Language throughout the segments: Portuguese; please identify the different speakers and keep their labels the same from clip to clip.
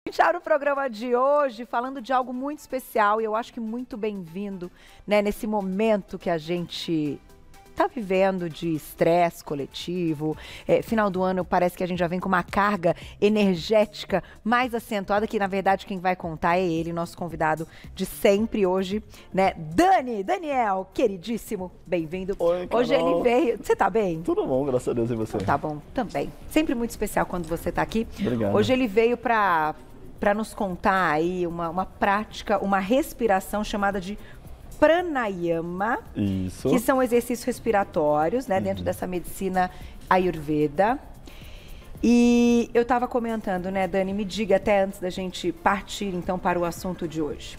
Speaker 1: Iniciar o programa de hoje falando de algo muito especial e eu acho que muito bem-vindo, né, nesse momento que a gente está vivendo de estresse coletivo. Final do ano parece que a gente já vem com uma carga energética mais acentuada, que na verdade quem vai contar é ele, nosso convidado de sempre hoje, né? Daniel, queridíssimo, bem-vindo.
Speaker 2: Oi, Carol.
Speaker 1: Hoje ele veio. Você tá bem?
Speaker 2: Tudo bom, graças a Deus, e você?
Speaker 1: Tá bom, também. Sempre muito especial quando você tá aqui.
Speaker 2: Obrigado.
Speaker 1: Hoje ele veio para nos contar aí uma prática, uma respiração chamada de pranayama.
Speaker 2: Isso.
Speaker 1: Que são exercícios respiratórios, né, dentro dessa medicina Ayurveda. E eu estava comentando, né, Dani, me diga até antes da gente partir então para o assunto de hoje.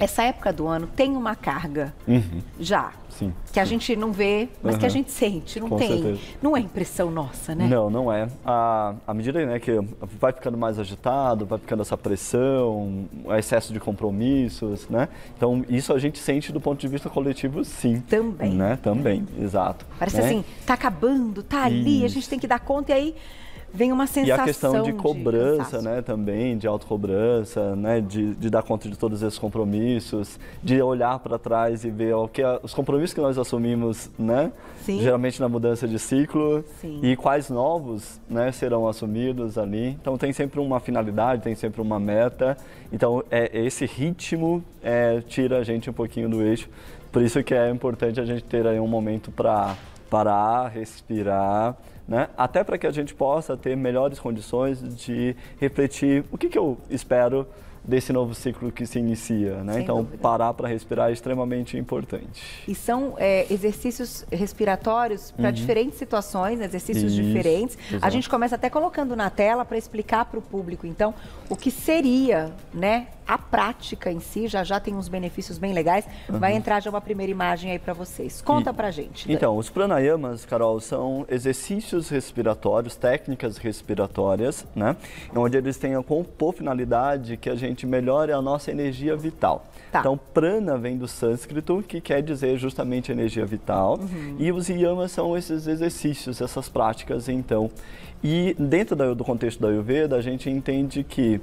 Speaker 1: Essa época do ano tem uma carga já,
Speaker 2: Sim.
Speaker 1: que a gente não vê, mas que a gente sente, não
Speaker 2: Com
Speaker 1: tem.
Speaker 2: certeza.
Speaker 1: Não é impressão nossa, né?
Speaker 2: Não, não é. À medida, né, que vai ficando mais agitado, vai ficando essa pressão, excesso de compromissos, né? Então, isso a gente sente do ponto de vista coletivo, sim.
Speaker 1: Também.
Speaker 2: Né? Também, exato.
Speaker 1: Parece
Speaker 2: né?
Speaker 1: assim, tá acabando, tá ali, a gente tem que dar conta e aí vem uma sensação
Speaker 2: E a questão de cobrança,
Speaker 1: cansaço.
Speaker 2: né, também, de autocobrança, né, de dar conta de todos esses compromissos, de olhar para trás e ver os compromissos que nós assumimos, né,
Speaker 1: Sim.
Speaker 2: geralmente na mudança de ciclo,
Speaker 1: Sim.
Speaker 2: e quais novos, né, serão assumidos ali. Então tem sempre uma finalidade, tem sempre uma meta. Então esse ritmo tira a gente um pouquinho do eixo. Por isso que é importante a gente ter aí um momento para parar, respirar, né? Até para que a gente possa ter melhores condições de refletir o que eu espero desse novo ciclo que se inicia, né?
Speaker 1: Sem
Speaker 2: Então,
Speaker 1: dúvida.
Speaker 2: parar para respirar é extremamente importante.
Speaker 1: E são exercícios respiratórios para diferentes situações, exercícios
Speaker 2: Isso,
Speaker 1: diferentes. A
Speaker 2: exato.
Speaker 1: gente começa até colocando na tela para explicar para o público, então, o que seria, né, a prática em si. Já tem uns benefícios bem legais. Vai entrar já uma primeira imagem aí para vocês. Conta pra gente, Dani.
Speaker 2: Então, os pranayamas, Carol, são exercícios respiratórios, técnicas respiratórias, né? Onde eles têm por finalidade que a gente melhore a nossa energia vital.
Speaker 1: Tá.
Speaker 2: Então, prana vem do sânscrito, que quer dizer justamente energia vital. E os yamas são esses exercícios, essas práticas, então. E dentro do contexto da Ayurveda, a gente entende que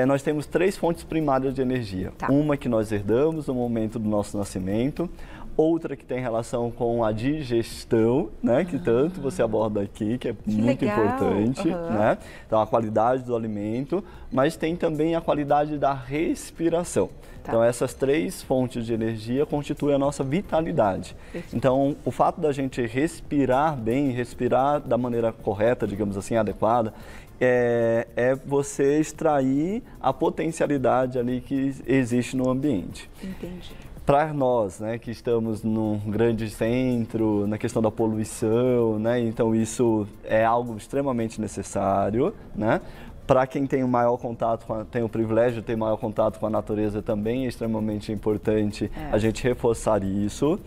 Speaker 2: nós temos 3 fontes primárias de energia.
Speaker 1: Tá.
Speaker 2: Uma que nós herdamos no momento do nosso nascimento, outra que tem relação com a digestão, né, que tanto você aborda aqui, que é muito
Speaker 1: legal.
Speaker 2: importante, né? Então, a qualidade do alimento, mas tem também a qualidade da respiração.
Speaker 1: Tá.
Speaker 2: Então, essas 3 fontes de energia constituem a nossa vitalidade.
Speaker 1: Perfeito.
Speaker 2: Então, o fato da gente respirar bem, respirar da maneira correta, digamos assim, adequada, é você extrair a potencialidade ali que existe no ambiente.
Speaker 1: Entendi.
Speaker 2: Para nós, né, que estamos num grande centro, na questão da poluição, né, então isso é algo extremamente necessário, né? Para quem tem o maior contato, tem o privilégio de ter maior contato com a natureza também, é extremamente importante a gente reforçar isso.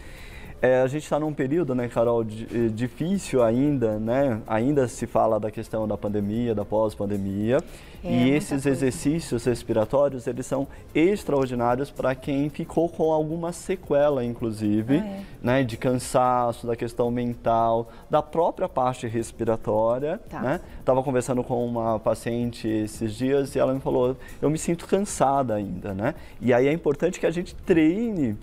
Speaker 2: A gente está num período, né, Carol, difícil ainda, né? Ainda se fala da questão da pandemia, da pós-pandemia. E esses exercícios respiratórios, eles são extraordinários para quem ficou com alguma sequela, inclusive, né, de cansaço, da questão mental, da própria parte respiratória.
Speaker 1: Tá.
Speaker 2: Né? Estava conversando com uma paciente esses dias e ela me falou, eu me sinto cansada ainda, né? E aí é importante que a gente treine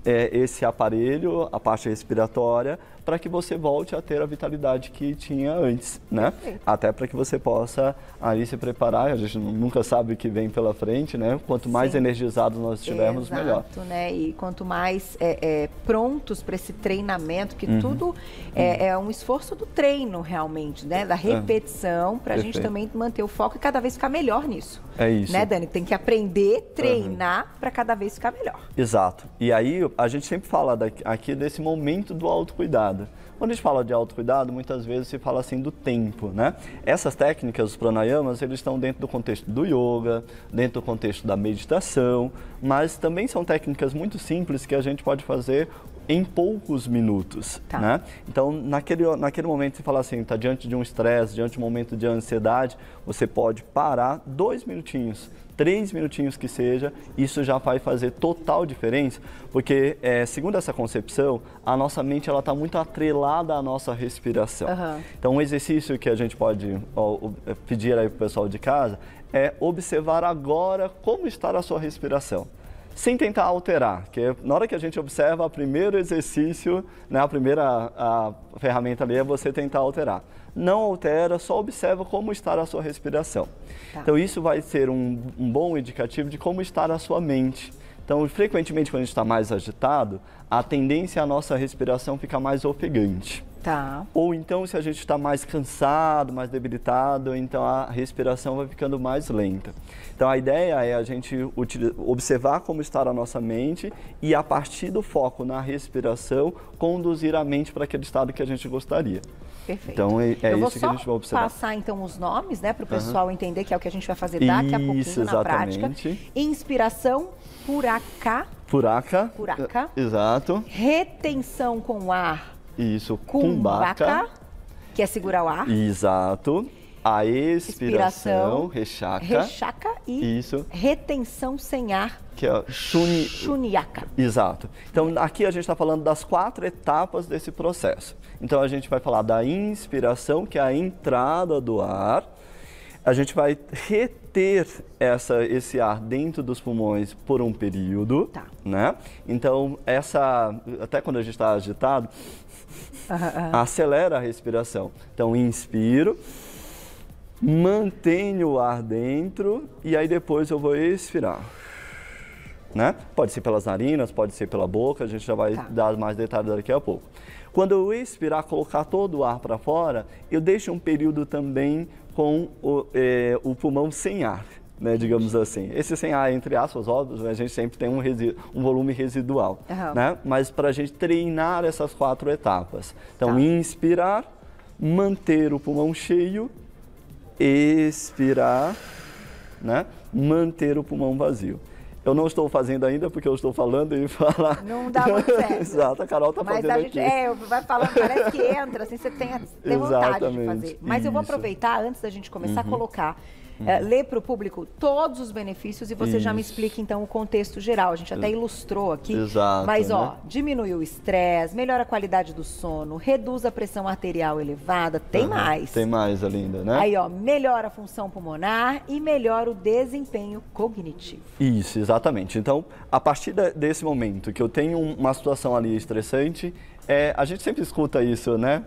Speaker 2: esse aparelho, a parte respiratória, para que você volte a ter a vitalidade que tinha antes, né? Até para que você possa aí se preparar, a gente nunca sabe o que vem pela frente, né? Quanto mais
Speaker 1: Sim.
Speaker 2: energizados nós estivermos, melhor.
Speaker 1: Exato, né? E quanto mais prontos para esse treinamento, que tudo é um esforço do treino realmente, né? Da repetição, para a gente
Speaker 2: Perfeito.
Speaker 1: também manter o foco e cada vez ficar melhor nisso.
Speaker 2: É isso.
Speaker 1: Né, Dani? Tem que aprender, treinar para cada vez ficar melhor.
Speaker 2: Exato. E aí a gente sempre fala aqui desse momento do autocuidado. Quando a gente fala de autocuidado, muitas vezes se fala assim do tempo, né? Essas técnicas, os pranayamas, eles estão dentro do contexto do yoga, dentro do contexto da meditação, mas também são técnicas muito simples que a gente pode fazer em poucos minutos, né? Então, naquele momento, você fala assim, está diante de um estresse, diante de um momento de ansiedade, você pode parar 2 minutinhos, 3 minutinhos que seja, isso já vai fazer total diferença, porque, segundo essa concepção, a nossa mente está muito atrelada à nossa respiração. Então, um exercício que a gente pode pedir aí para o pessoal de casa é observar agora como está a sua respiração, sem tentar alterar, que na hora que a gente observa, o primeiro exercício, né, a primeira ferramenta ali é você tentar alterar. Não altera, só observa como está a sua respiração. Então, isso vai ser um bom indicativo de como está a sua mente. Então, frequentemente, quando a gente está mais agitado, a tendência é a nossa respiração ficar mais ofegante. Ou então, se a gente está mais cansado, mais debilitado, então a respiração vai ficando mais lenta. Então, a ideia é a gente observar como está a nossa mente e, a partir do foco na respiração, conduzir a mente para aquele estado que a gente gostaria.
Speaker 1: Perfeito.
Speaker 2: Então, isso que a gente vai observar.
Speaker 1: Eu vou só passar, então, os nomes, né, para o pessoal entender que é o que a gente vai fazer daqui a pouquinho na prática. Inspiração, puraca. Puraca.
Speaker 2: Exato.
Speaker 1: Retenção com ar.
Speaker 2: Isso,
Speaker 1: kumbhaka, que é segurar o ar.
Speaker 2: Exato. A expiração, rechaka.
Speaker 1: E retenção sem ar,
Speaker 2: que é
Speaker 1: shunyaka.
Speaker 2: Exato. Então, aqui a gente está falando das 4 etapas desse processo. Então, a gente vai falar da inspiração, que é a entrada do ar. A gente vai reter esse ar dentro dos pulmões por um período, né? Então, até quando a gente está agitado, acelera a respiração. Então, inspiro, mantenho o ar dentro e aí depois eu vou expirar. Né? Pode ser pelas narinas, pode ser pela boca, a gente já vai dar mais detalhes daqui a pouco. Quando eu expirar, colocar todo o ar para fora, eu deixo um período também com o pulmão sem ar, né, digamos assim. Esse sem ar, entre aspas, óbvio, a gente sempre tem um volume residual, né? Mas para a gente treinar essas 4 etapas. Então, inspirar, manter o pulmão cheio, expirar, né? Manter o pulmão vazio. Eu não estou fazendo ainda porque eu estou falando e falar.
Speaker 1: Não dá muito certo.
Speaker 2: Exato, a Carol está fazendo aqui.
Speaker 1: Vai falando, parece que entra, assim, você tem vontade de fazer. Mas eu vou aproveitar, antes da gente começar, a colocar, ler para o público todos os benefícios e você já me explica, então, o contexto geral. A gente até ilustrou aqui.
Speaker 2: Exato,
Speaker 1: mas, diminui o estresse, melhora a qualidade do sono, reduz a pressão arterial elevada, tem mais.
Speaker 2: Tem mais ainda, né?
Speaker 1: Aí, melhora a função pulmonar e melhora o desempenho cognitivo.
Speaker 2: Isso, exatamente. Então, a partir desse momento que eu tenho uma situação ali estressante, a gente sempre escuta isso, né?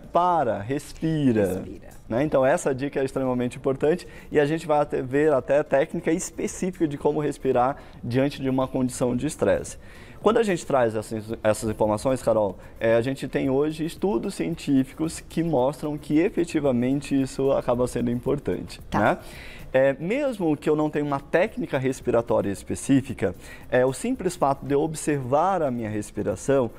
Speaker 2: Respira. Né? Então, essa dica é extremamente importante e a gente vai ver até técnica específica de como respirar diante de uma condição de estresse. Quando a gente traz essas informações, Carol, a gente tem hoje estudos científicos que mostram que efetivamente isso acaba sendo importante. Né? Mesmo que eu não tenha uma técnica respiratória específica, o simples fato de eu observar a minha respiração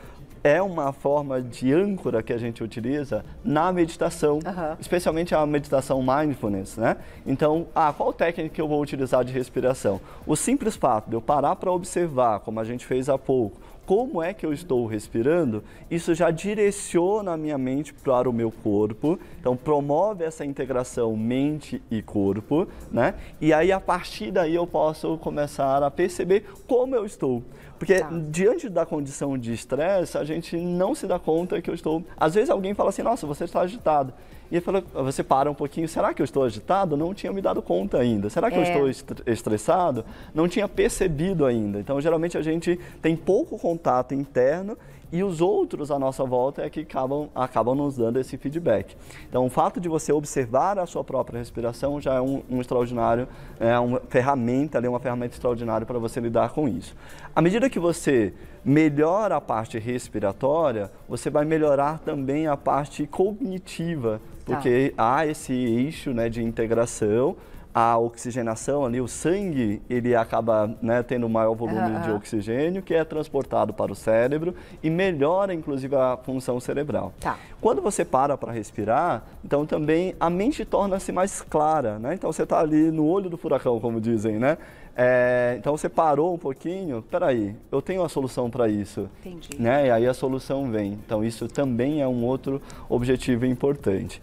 Speaker 2: é uma forma de âncora que a gente utiliza na meditação, especialmente a meditação mindfulness, né? Então, qual técnica que eu vou utilizar de respiração? O simples fato de eu parar para observar, como a gente fez há pouco, como é que eu estou respirando, isso já direciona a minha mente para o meu corpo, então promove essa integração mente e corpo, né? E aí, a partir daí, eu posso começar a perceber como eu estou. Porque diante da condição de estresse, a gente não se dá conta que eu estou... Às vezes alguém fala assim, nossa, você está agitado. E você para um pouquinho, será que eu estou agitado? Não tinha me dado conta ainda. Será que eu estou estressado? Não tinha percebido ainda. Então, geralmente, a gente tem pouco contato interno e os outros à nossa volta é que acabam nos dando esse feedback. Então, o fato de você observar a sua própria respiração já é um extraordinário, uma ferramenta extraordinária para você lidar com isso. À medida que você melhora a parte respiratória, você vai melhorar também a parte cognitiva, porque há esse eixo, né, de integração, a oxigenação ali, o sangue, ele acaba, né, tendo maior volume de oxigênio, que é transportado para o cérebro e melhora, inclusive, a função cerebral.
Speaker 1: Tá.
Speaker 2: Quando você para respirar, então também a mente torna-se mais clara, né? Então você está ali no olho do furacão, como dizem, né? Então você parou um pouquinho, peraí, eu tenho a solução para isso.
Speaker 1: Entendi.
Speaker 2: Né? E aí a solução vem. Então isso também é um outro objetivo importante.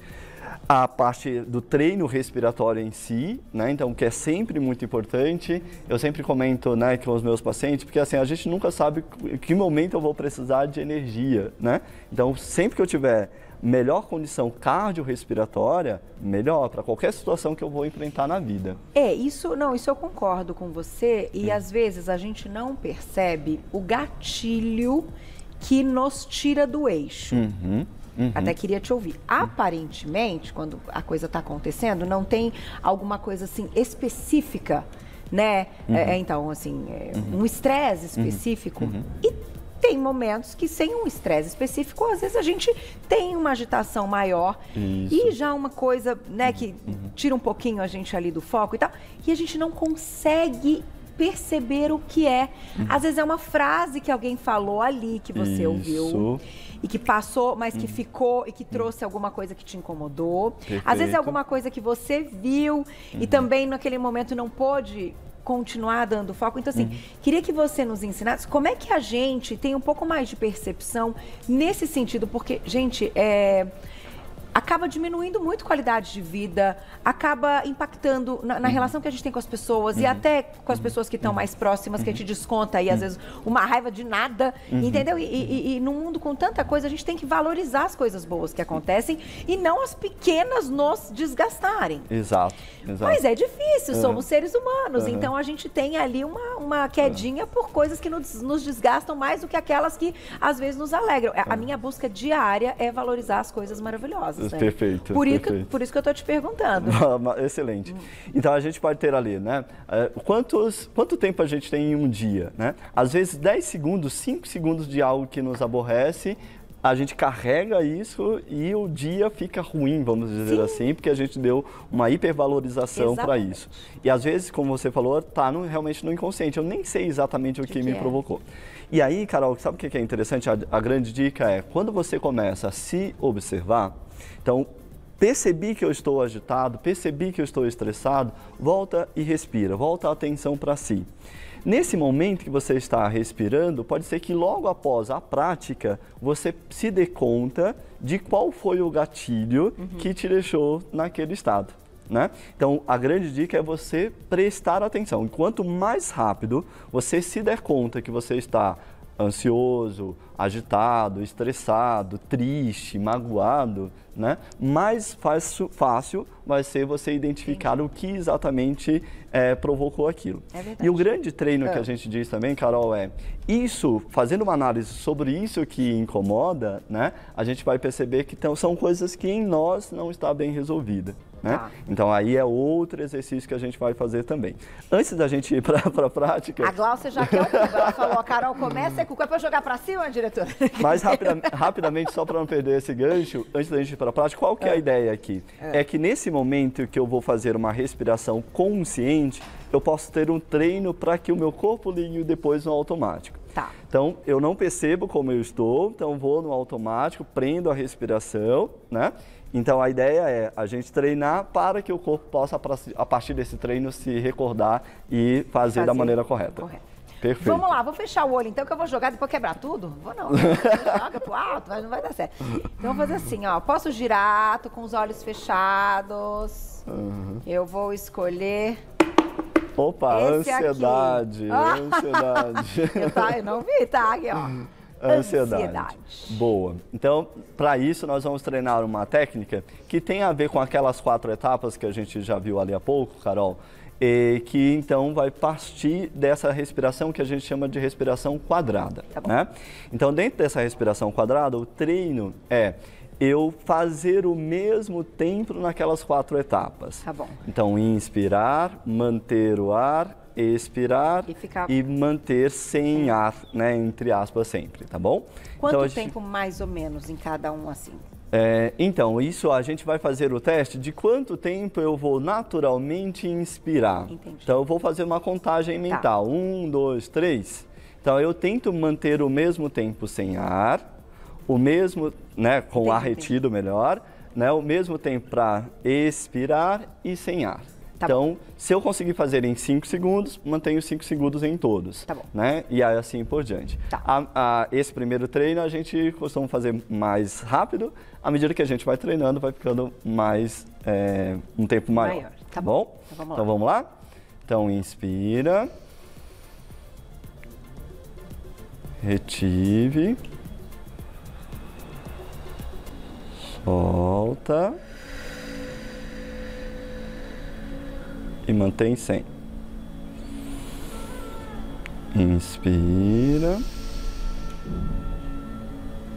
Speaker 2: A parte do treino respiratório em si, né? Então, que é sempre muito importante. Eu sempre comento, né, com os meus pacientes, porque assim, a gente nunca sabe em que momento eu vou precisar de energia, né? Então, sempre que eu tiver melhor condição cardiorrespiratória, melhor para qualquer situação que eu vou enfrentar na vida.
Speaker 1: Isso eu concordo com você e às vezes a gente não percebe o gatilho que nos tira do eixo. Até queria te ouvir. Aparentemente, quando a coisa está acontecendo, não tem alguma coisa assim específica, né? Então, assim, um estresse específico. E tem momentos que sem um estresse específico, às vezes a gente tem uma agitação maior e já uma coisa, né, que tira um pouquinho a gente ali do foco e tal, e a gente não consegue perceber o que é. Às vezes é uma frase que alguém falou ali, que você ouviu e que passou, mas que ficou e que trouxe alguma coisa que te incomodou.
Speaker 2: Perfeito.
Speaker 1: Às vezes é alguma coisa que você viu e também naquele momento não pôde continuar dando foco. Então, assim, queria que você nos ensinasse como é que a gente tem um pouco mais de percepção nesse sentido, porque, gente, acaba diminuindo muito a qualidade de vida, acaba impactando na relação que a gente tem com as pessoas e até com as pessoas que estão mais próximas, que a gente desconta aí, às vezes, uma raiva de nada, entendeu? E num mundo com tanta coisa, a gente tem que valorizar as coisas boas que acontecem e não as pequenas nos desgastarem.
Speaker 2: Exato.
Speaker 1: Mas é difícil, somos seres humanos, então a gente tem ali uma quedinha por coisas que nos desgastam mais do que aquelas que, às vezes, nos alegram. A minha busca diária é valorizar as coisas maravilhosas. Né?
Speaker 2: Perfeito.
Speaker 1: Por isso que eu estou te perguntando.
Speaker 2: Excelente. Então a gente pode ter ali, né? Quanto tempo a gente tem em um dia, né? Às vezes 10 segundos, 5 segundos de algo que nos aborrece, a gente carrega isso e o dia fica ruim, vamos dizer assim, porque a gente deu uma hipervalorização para isso. E às vezes, como você falou, está realmente no inconsciente. Eu nem sei exatamente o que me provocou. E aí, Carol, sabe o que é interessante? A grande dica é, quando você começa a se observar, então, percebi que eu estou agitado, percebi que eu estou estressado, volta e respira, volta a atenção para si. Nesse momento que você está respirando, pode ser que logo após a prática, você se dê conta de qual foi o gatilho que te deixou naquele estado, né? Então, a grande dica é você prestar atenção. Quanto mais rápido você se der conta que você está ansioso, agitado, estressado, triste, magoado, né? Mais fácil vai ser você identificar o que exatamente provocou aquilo.
Speaker 1: É verdade.
Speaker 2: E o grande treino que a gente diz também, Carol, fazendo uma análise sobre isso que incomoda, né? A gente vai perceber que são coisas que em nós não está bem resolvida. Né? Então aí é outro exercício que a gente vai fazer também. Antes da gente ir para a prática...
Speaker 1: A Glaucia já quer o cubo. Ela falou, a Carol começa com o cubo. É para jogar para cima, diretora?
Speaker 2: Mas rapidamente, só para não perder esse gancho, antes da gente ir para a prática, qual que é a ideia aqui? É que nesse momento que eu vou fazer uma respiração consciente, eu posso ter um treino para que o meu corpo ligue depois no automático.
Speaker 1: Tá.
Speaker 2: Então, eu não percebo como eu estou, então vou no automático, prendo a respiração, né? Então, a ideia é a gente treinar para que o corpo possa, a partir desse treino, se recordar e fazer da maneira correta. Perfeito.
Speaker 1: Vamos lá, vou fechar o olho então, que eu vou jogar, depois quebrar tudo? Vou não. Joga pro alto, mas não vai dar certo. Então, vou fazer assim, ó. Posso girar, tô com os olhos fechados. Eu vou escolher...
Speaker 2: Opa, ansiedade, ansiedade.
Speaker 1: Eu não vi, tá? Aqui, ó.
Speaker 2: Ansiedade. Boa. Então, para isso, nós vamos treinar uma técnica que tem a ver com aquelas 4 etapas que a gente já viu ali há pouco, Carol, e que então vai partir dessa respiração que a gente chama de respiração quadrada.
Speaker 1: Tá bom.
Speaker 2: Né? Então, dentro dessa respiração quadrada, o treino é eu fazer o mesmo tempo naquelas 4 etapas.
Speaker 1: Tá bom.
Speaker 2: Então, inspirar, manter o ar, expirar e manter sem ar, né, entre aspas, sempre, tá bom?
Speaker 1: Quanto
Speaker 2: então,
Speaker 1: tempo mais ou menos em cada um assim?
Speaker 2: Então, isso a gente vai fazer o teste de quanto tempo eu vou naturalmente inspirar.
Speaker 1: Entendi.
Speaker 2: Então, eu vou fazer uma contagem mental. Tá. 1, 2, 3. Então, eu tento manter o mesmo tempo sem ar, o mesmo, né, com ar retido melhor, né, o mesmo tempo para expirar e sem ar. Tá então, bom. Se eu conseguir fazer em 5 segundos, mantenho 5 segundos em todos. Tá bom. Né? E aí assim por diante. Tá. Esse primeiro treino a gente costuma fazer mais rápido. À medida que a gente vai treinando, vai ficando mais um tempo maior. Tá bom? Então vamos lá? Então inspira. Retive. Solta. E mantém 100. Inspira.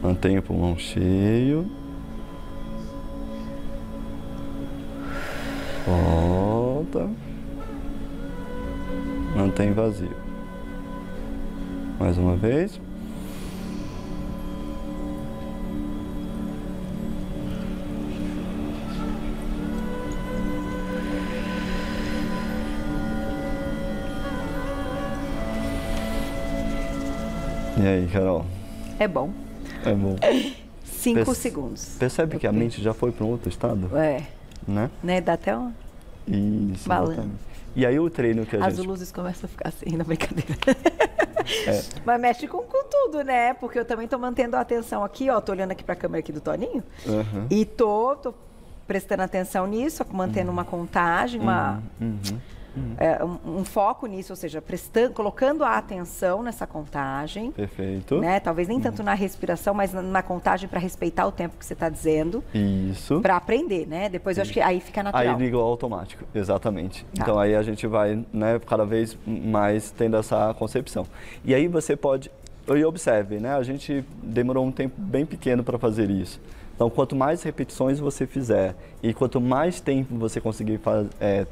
Speaker 2: Mantém o pulmão cheio. Solta. Mantém vazio. Mais uma vez. E aí, Carol?
Speaker 1: É bom.
Speaker 2: É bom.
Speaker 1: 5 segundos.
Speaker 2: Percebe que a mente já foi para um outro estado?
Speaker 1: Né? Dá até um
Speaker 2: balanço. E aí o treino que a gente...
Speaker 1: As luzes começam a ficar assim na brincadeira. Mas mexe com tudo, né? Porque eu também tô mantendo a atenção aqui, ó. Tô olhando aqui para a câmera aqui do Toninho. E tô prestando atenção nisso, mantendo uma contagem, um foco nisso, ou seja, colocando a atenção nessa contagem.
Speaker 2: Perfeito.
Speaker 1: Né? Talvez nem tanto na respiração, mas na contagem para respeitar o tempo que você está dizendo.
Speaker 2: Isso.
Speaker 1: Para aprender, né? Depois eu acho que aí fica natural.
Speaker 2: Aí liga o automático, exatamente. Tá. Então aí a gente vai, né, cada vez mais tendo essa concepção. E aí você pode, e observe, né? A gente demorou um tempo bem pequeno para fazer isso. Então, quanto mais repetições você fizer e quanto mais tempo você conseguir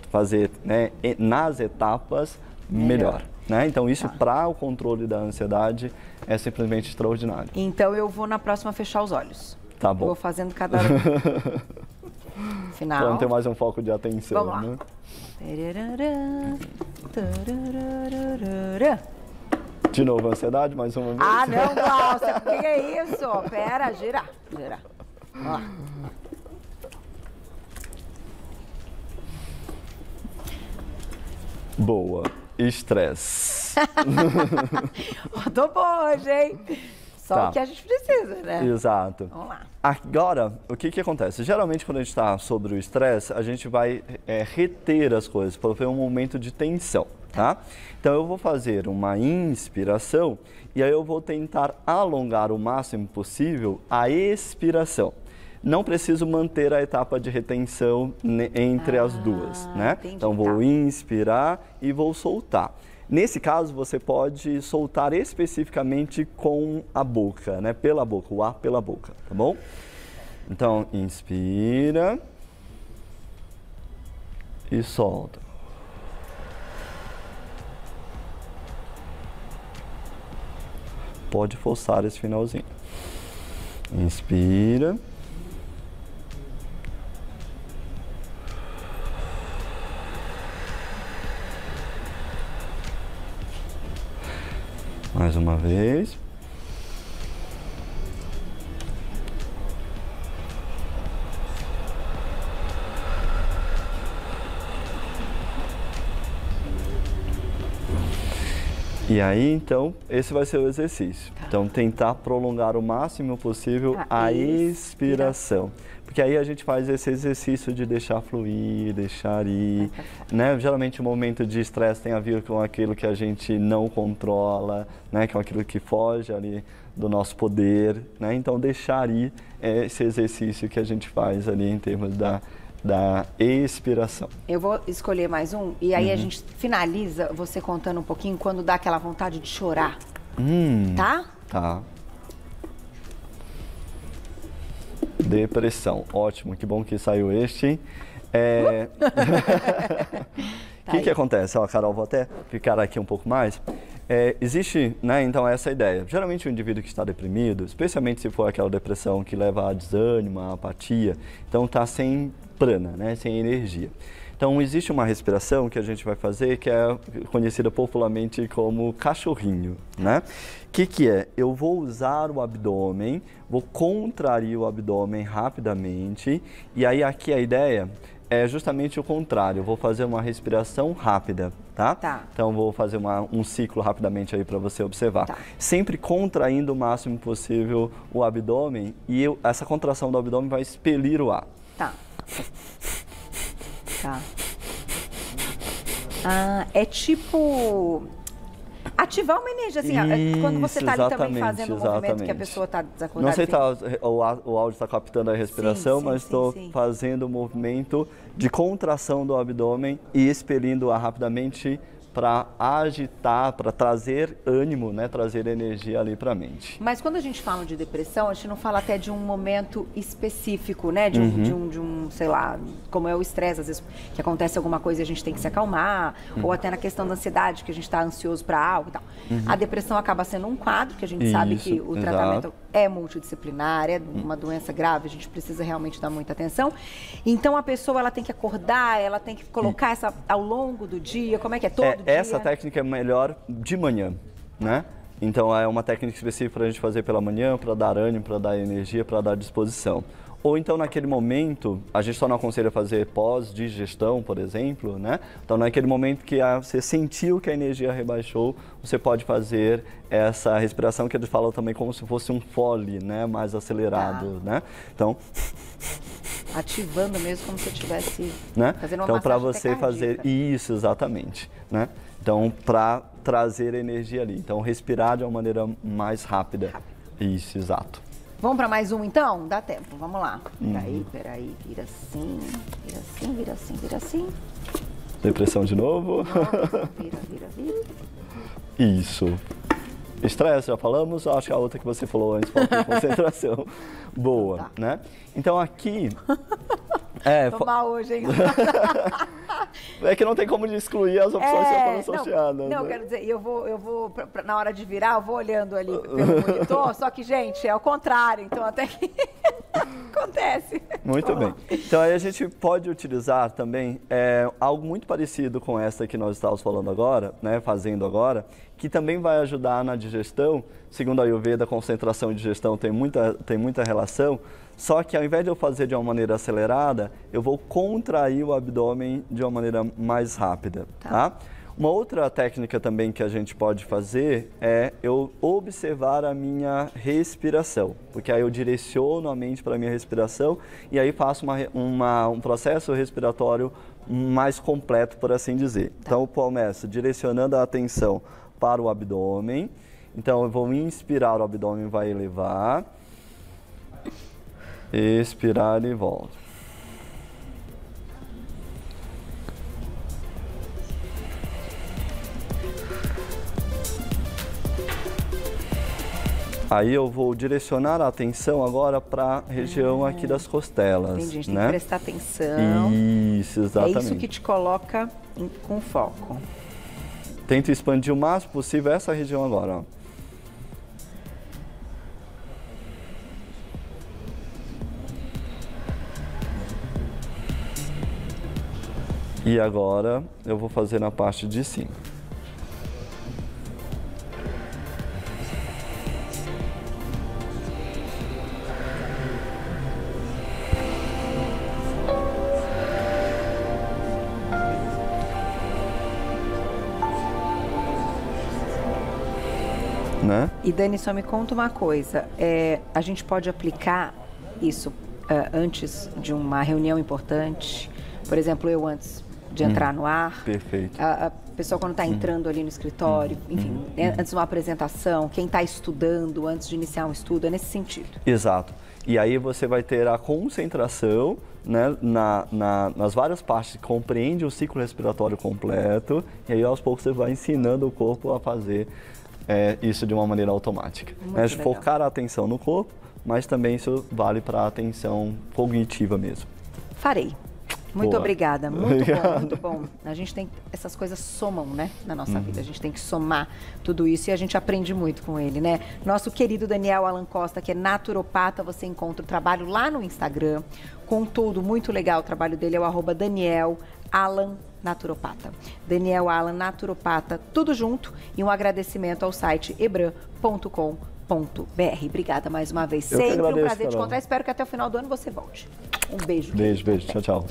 Speaker 2: fazer, né, nas etapas, melhor. Né? Então, isso para o controle da ansiedade é simplesmente extraordinário.
Speaker 1: Então, eu vou na próxima fechar os olhos.
Speaker 2: Tá bom.
Speaker 1: Eu vou fazendo cada final.
Speaker 2: Para não ter mais um foco de atenção.
Speaker 1: Vamos lá.
Speaker 2: Né? De novo, ansiedade, mais uma vez.
Speaker 1: Ah, não, Glaucia, o que é isso? Pera, gira. Vamos lá.
Speaker 2: Boa. Estresse.
Speaker 1: Tô boa hoje, hein? Só o que a gente precisa, né?
Speaker 2: Exato.
Speaker 1: Vamos lá.
Speaker 2: Agora, o que acontece? Geralmente, quando a gente está sobre o estresse, a gente vai reter as coisas, para ter um momento de tensão, tá? Então, eu vou fazer uma inspiração e aí eu vou tentar alongar o máximo possível a expiração. Não preciso manter a etapa de retenção entre as duas, né?
Speaker 1: Entendi,
Speaker 2: então, vou inspirar e vou soltar. Nesse caso, você pode soltar especificamente com a boca, né? Pela boca, o ar pela boca, tá bom? Então, inspira e solta. Pode forçar esse finalzinho. Inspira. Mais uma vez. E aí, então, esse vai ser o exercício. Então, tentar prolongar o máximo possível a expiração. Porque aí a gente faz esse exercício de deixar fluir, deixar ir, né? Geralmente o momento de estresse tem a ver com aquilo que a gente não controla, né? Com aquilo que foge ali do nosso poder, né? Então deixar ir é esse exercício que a gente faz ali em termos da expiração.
Speaker 1: Eu vou escolher mais um e aí a gente finaliza você contando um pouquinho quando dá aquela vontade de chorar, tá?
Speaker 2: Tá. Depressão, ótimo, que bom que saiu este. O que acontece? Ó, Carol, vou até ficar aqui um pouco mais. Existe, né, então, essa ideia. Geralmente o indivíduo que está deprimido, especialmente se for aquela depressão que leva a desânimo, a apatia, então está sem prana, né, sem energia. Então existe uma respiração que a gente vai fazer que é conhecida popularmente como cachorrinho, né? Que é? Eu vou usar o abdômen, vou contrair o abdômen rapidamente e aí aqui a ideia é justamente o contrário, eu vou fazer uma respiração rápida, tá?
Speaker 1: Tá.
Speaker 2: Então vou fazer um ciclo rapidamente aí para você observar.
Speaker 1: Tá.
Speaker 2: Sempre contraindo o máximo possível o abdômen e essa contração do abdômen vai expelir o ar.
Speaker 1: Tá. Tá. Ah, é tipo ativar uma energia, assim, quando você está ali também fazendo um movimento que a pessoa está desacordada.
Speaker 2: Não sei se o áudio está captando a respiração, mas estou fazendo o movimento de contração do abdômen e expelindo o ar rapidamente para agitar, para trazer ânimo, né, trazer energia ali para a mente.
Speaker 1: Mas quando a gente fala de depressão, a gente não fala até de um momento específico, né, de um sei lá, como é o estresse, às vezes que acontece alguma coisa e a gente tem que se acalmar, ou até na questão da ansiedade, que a gente está ansioso para algo e tal. A depressão acaba sendo um quadro, que a gente sabe que o tratamento é multidisciplinar, é uma doença grave, a gente precisa realmente dar muita atenção. Então a pessoa, ela tem que acordar, ela tem que colocar essa ao longo do dia, como é que é todo dia?
Speaker 2: Essa técnica é melhor de manhã, né? Então é uma técnica específica para a gente fazer pela manhã, para dar ânimo, para dar energia, para dar disposição. Ou então naquele momento, a gente só não aconselha fazer pós-digestão, por exemplo, né? Então naquele momento que você sentiu que a energia rebaixou, você pode fazer essa respiração que eles falam também como se fosse um fole, né? Mais acelerado, né? Então...
Speaker 1: ativando mesmo como se eu estivesse fazendo uma
Speaker 2: então, para
Speaker 1: massagem
Speaker 2: você fazer isso, exatamente, né? Então, para trazer energia ali. Então, respirar de uma maneira mais rápida. Isso, exato.
Speaker 1: Vamos para mais um, então? Dá tempo, vamos lá. Peraí, vira assim, vira assim, vira assim, vira assim.
Speaker 2: Depressão de novo.
Speaker 1: Vira.
Speaker 2: Isso. Estresse, já falamos, acho que a outra que você falou antes, falta de concentração. Boa,
Speaker 1: tá,
Speaker 2: né? Então aqui...
Speaker 1: Tô mal hoje, hein?
Speaker 2: É que não tem como excluir as opções que já foram associadas.
Speaker 1: Não,
Speaker 2: né?
Speaker 1: quero dizer, eu vou na hora de virar, eu vou olhando ali pelo monitor, só que, gente, é o contrário, então até que acontece.
Speaker 2: Muito bem. Então aí a gente pode utilizar também algo muito parecido com essa que nós estávamos falando agora, né, fazendo agora, que também vai ajudar na digestão. Segundo a Ayurveda, concentração e digestão tem muita relação, só que ao invés de eu fazer de uma maneira acelerada, eu vou contrair o abdômen de uma maneira mais rápida, tá? Uma outra técnica também que a gente pode fazer é eu observar a minha respiração, porque aí eu direciono a mente para a minha respiração e aí faço um processo respiratório mais completo, por assim dizer. Então eu começo direcionando a atenção para o abdômen, então eu vou inspirar, o abdômen vai elevar, expirar e volta. Aí eu vou direcionar a atenção agora para a região aqui das costelas.
Speaker 1: Entendi, a gente
Speaker 2: né?
Speaker 1: tem que prestar atenção.
Speaker 2: Isso, exatamente.
Speaker 1: É isso que te coloca com foco.
Speaker 2: Tenta expandir o máximo possível essa região agora, ó. E agora eu vou fazer na parte de cima. Né?
Speaker 1: E Dani, só me conta uma coisa, a gente pode aplicar isso antes de uma reunião importante? Por exemplo, eu antes de entrar no ar.
Speaker 2: Perfeito.
Speaker 1: A pessoa quando está entrando ali no escritório, enfim, antes de uma apresentação, quem está estudando antes de iniciar um estudo, é nesse sentido.
Speaker 2: Exato. E aí você vai ter a concentração, né, nas várias partes que compreende o ciclo respiratório completo, e aí aos poucos você vai ensinando o corpo a fazer isso de uma maneira automática. Né? Focar a atenção no corpo, mas também isso vale para a atenção cognitiva mesmo.
Speaker 1: Farei. Muito
Speaker 2: Boa.
Speaker 1: obrigada. Muito
Speaker 2: Obrigado.
Speaker 1: bom, muito bom. A gente tem, essas coisas somam, né, na nossa vida. A gente tem que somar tudo isso e a gente aprende muito com ele, né? Nosso querido Daniel Alan Costa, que é naturopata, você encontra o trabalho lá no Instagram. Contudo, muito legal o trabalho dele, é o @Daniel Alan Naturopata. Daniel Alan Naturopata, tudo junto, e um agradecimento ao site ebram.com.br. Obrigada mais uma vez.
Speaker 2: Eu que
Speaker 1: Sempre um
Speaker 2: agradeço,
Speaker 1: prazer te
Speaker 2: Carol.
Speaker 1: encontrar. Espero que até o final do ano você volte. Um beijo.
Speaker 2: Beijo, beijo. Tchau, tchau.